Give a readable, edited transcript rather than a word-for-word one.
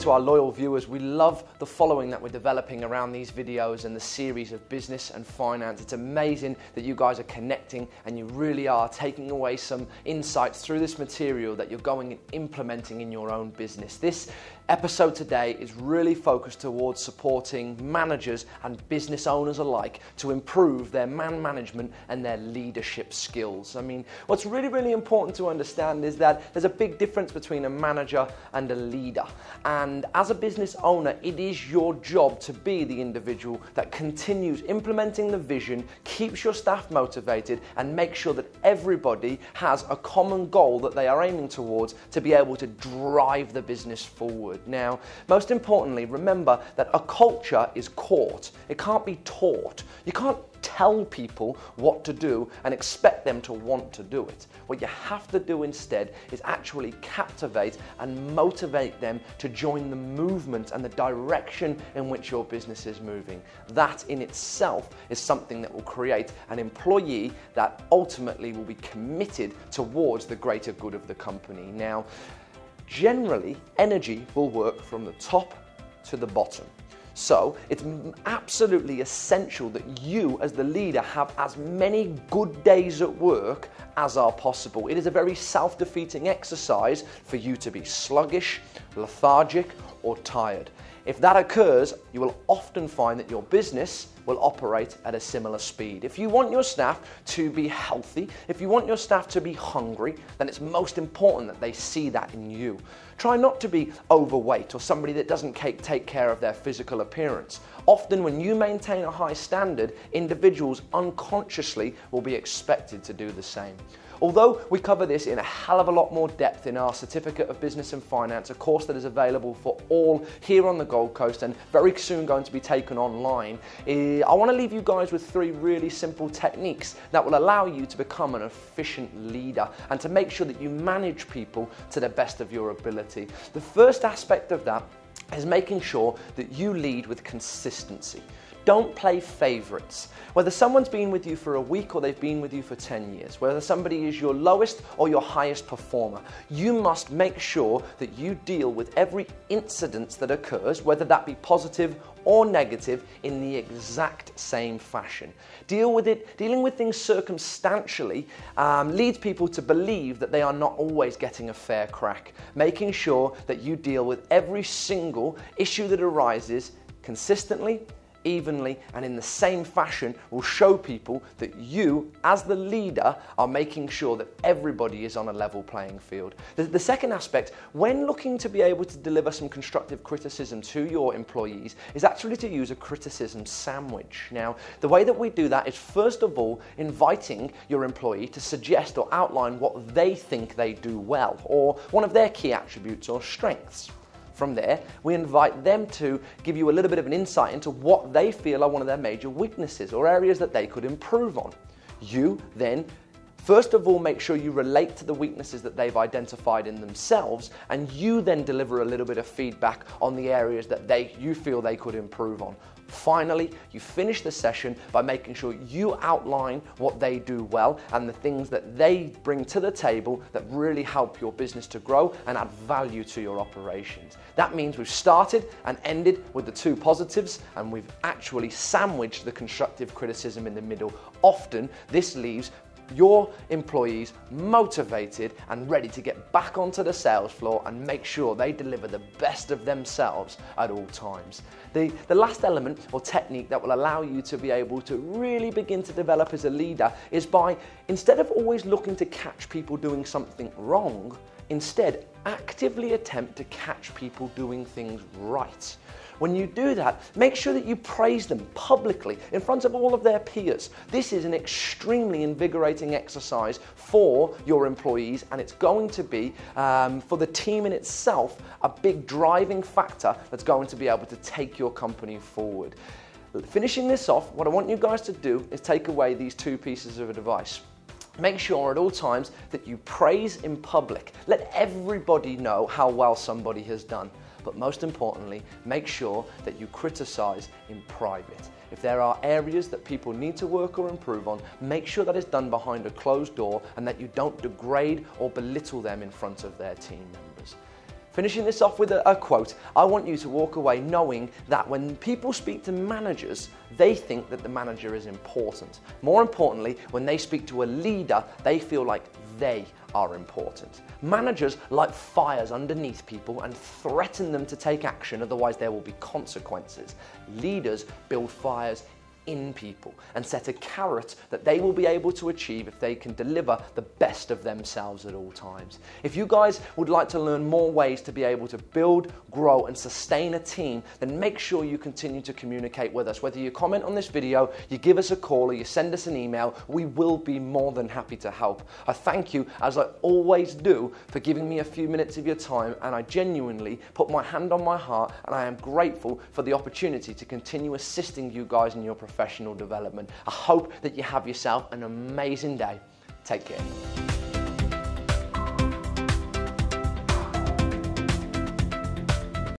to our loyal viewers, we love the following that we're developing around these videos and the series of business and finance. It's amazing that you guys are connecting and you really are taking away some insights through this material that you're going and implementing in your own business. This episode today is really focused towards supporting managers and business owners alike to improve their man management and their leadership skills. I mean, what's really, really important to understand is that there's a big difference between a manager and a leader. And as a business owner, it is your job to be the individual that continues implementing the vision, keeps your staff motivated, and makes sure that everybody has a common goal that they are aiming towards to be able to drive the business forward. Now, most importantly, remember that a culture is caught. It can't be taught. You can't tell people what to do and expect them to want to do it. What you have to do instead is actually captivate and motivate them to join the movement and the direction in which your business is moving. That in itself is something that will create an employee that ultimately will be committed towards the greater good of the company. Now, generally, energy will work from the top to the bottom. So it's absolutely essential that you as the leader have as many good days at work as are possible. It is a very self-defeating exercise for you to be sluggish, lethargic, or tired. If that occurs, you will often find that your business will operate at a similar speed. If you want your staff to be healthy, if you want your staff to be hungry, then it's most important that they see that in you. Try not to be overweight or somebody that doesn't take care of their physical appearance. Often when you maintain a high standard, individuals unconsciously will be expected to do the same. Although we cover this in a hell of a lot more depth in our Certificate of Business and Finance, a course that is available for all here on the Gold Coast and very soon going to be taken online, I want to leave you guys with 3 really simple techniques that will allow you to become an efficient leader and to make sure that you manage people to the best of your ability. The first aspect of that is making sure that you lead with consistency. Don't play favorites. Whether someone's been with you for a week or they've been with you for 10 years, whether somebody is your lowest or your highest performer, you must make sure that you deal with every incident that occurs, whether that be positive or negative, in the exact same fashion. Dealing with things circumstantially leads people to believe that they are not always getting a fair crack. Making sure that you deal with every single issue that arises consistently, evenly, and in the same fashion will show people that you, as the leader, are making sure that everybody is on a level playing field. The second aspect, when looking to be able to deliver some constructive criticism to your employees, is actually to use a criticism sandwich. Now, the way that we do that is first of all inviting your employee to suggest or outline what they think they do well, or one of their key attributes or strengths. From there, we invite them to give you a little bit of an insight into what they feel are one of their major weaknesses or areas that they could improve on. You then, first of all, make sure you relate to the weaknesses that they've identified in themselves, and you then deliver a little bit of feedback on the areas that you feel they could improve on. Finally, you finish the session by making sure you outline what they do well and the things that they bring to the table that really help your business to grow and add value to your operations. That means we've started and ended with the 2 positives, and we've actually sandwiched the constructive criticism in the middle. Often, this leaves your employees motivated and ready to get back onto the sales floor and make sure they deliver the best of themselves at all times. The last element or technique that will allow you to be able to really begin to develop as a leader is by, instead of always looking to catch people doing something wrong, instead actively attempt to catch people doing things right. When you do that, make sure that you praise them publicly in front of all of their peers. This is an extremely invigorating exercise for your employees, and it's going to be, for the team in itself, a big driving factor that's going to be able to take your company forward. Finishing this off, what I want you guys to do is take away these 2 pieces of advice. Make sure at all times that you praise in public. Let everybody know how well somebody has done. But most importantly, make sure that you criticize in private. If there are areas that people need to work or improve on, make sure that it's done behind a closed door and that you don't degrade or belittle them in front of their team members. Finishing this off with a quote, I want you to walk away knowing that when people speak to managers, they think that the manager is important. More importantly, when they speak to a leader, they feel like they are important. Managers light fires underneath people and threaten them to take action, otherwise there will be consequences. Leaders build fires in people and set a carrot that they will be able to achieve if they can deliver the best of themselves at all times. If you guys would like to learn more ways to be able to build, grow and sustain a team, then make sure you continue to communicate with us. Whether you comment on this video, you give us a call or you send us an email, we will be more than happy to help. I thank you, as I always do, for giving me a few minutes of your time, and I genuinely put my hand on my heart and I am grateful for the opportunity to continue assisting you guys in your professional development. I hope that you have yourself an amazing day. Take care.